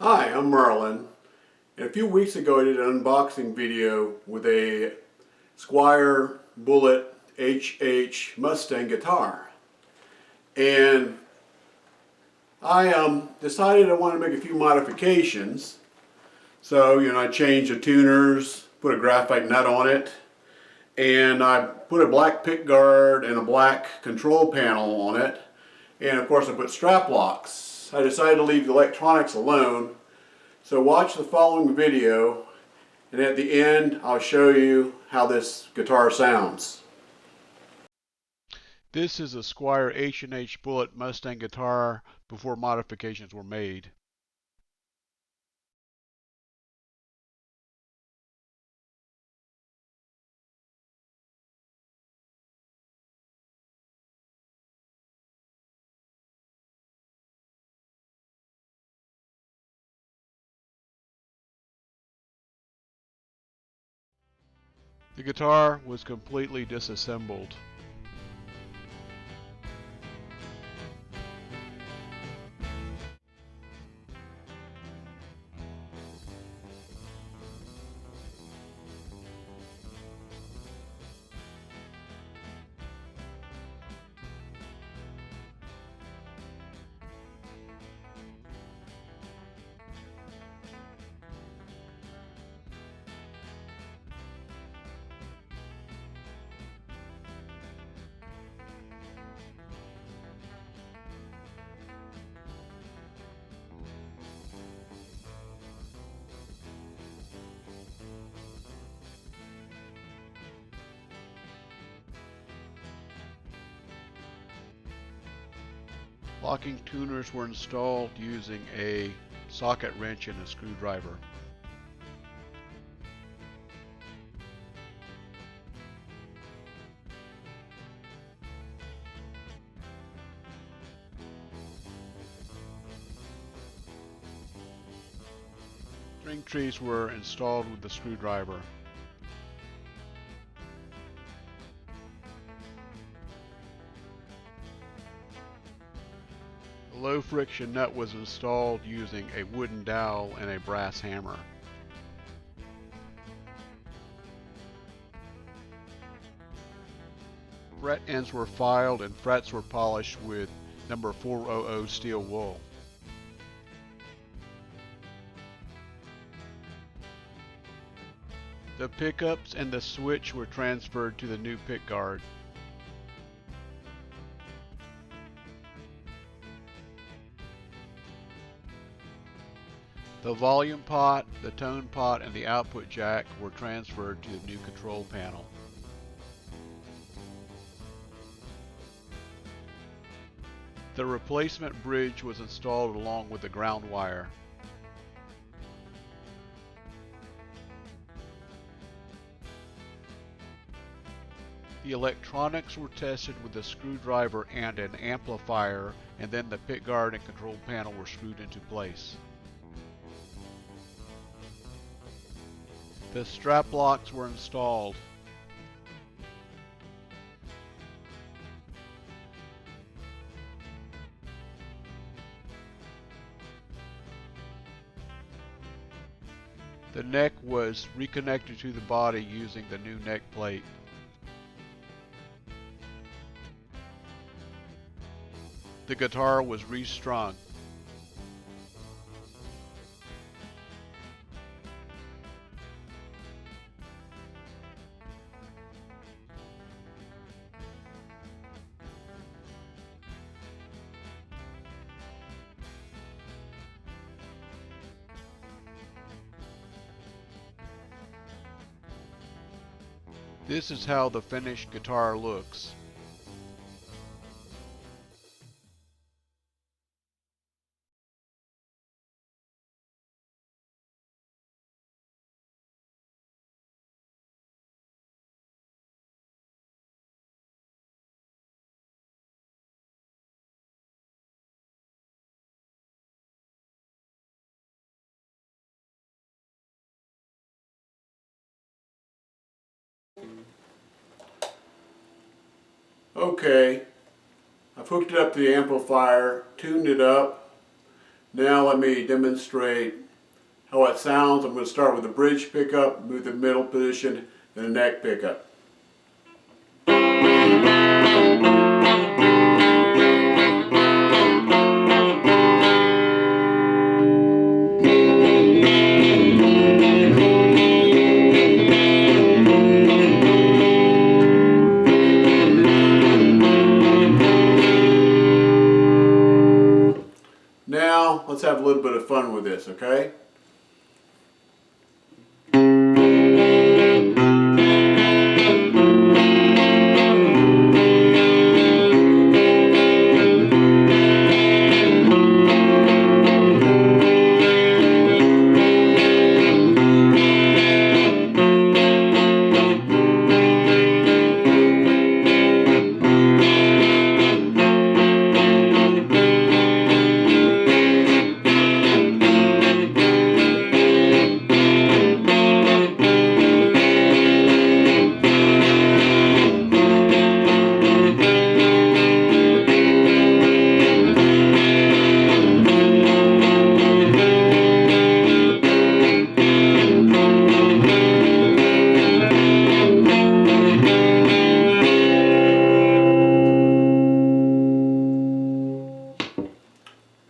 Hi, I'm Merlin, and a few weeks ago I did an unboxing video with a Squier Bullet HH Mustang guitar, and I decided I wanted to make a few modifications. So, I changed the tuners, put a graphite nut on it, and I put a black pickguard and a black control panel on it, and of course I put strap locks. I decided to leave the electronics alone. So watch the following video, and at the end I'll show you how this guitar sounds. This is a Squier H&H Bullet Mustang guitar before modifications were made. The guitar was completely disassembled. Locking tuners were installed using a socket wrench and a screwdriver. String trees were installed with the screwdriver. A low friction nut was installed using a wooden dowel and a brass hammer. Fret ends were filed and frets were polished with number 400 steel wool. The pickups and the switch were transferred to the new pickguard. The volume pot, the tone pot, and the output jack were transferred to the new control panel. The replacement bridge was installed along with the ground wire. The electronics were tested with a screwdriver and an amplifier, and then the pickguard and control panel were screwed into place. The strap locks were installed. The neck was reconnected to the body using the new neck plate. The guitar was restrung. This is how the finished guitar looks. Okay, I've hooked it up to the amplifier, tuned it up, Now let me demonstrate how it sounds. I'm going to start with the bridge pickup, move the middle position, then the neck pickup. Now, let's have a little bit of fun with this, okay?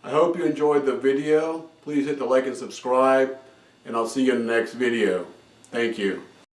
I hope you enjoyed the video. Please hit the like and subscribe, and I'll see you in the next video. Thank you.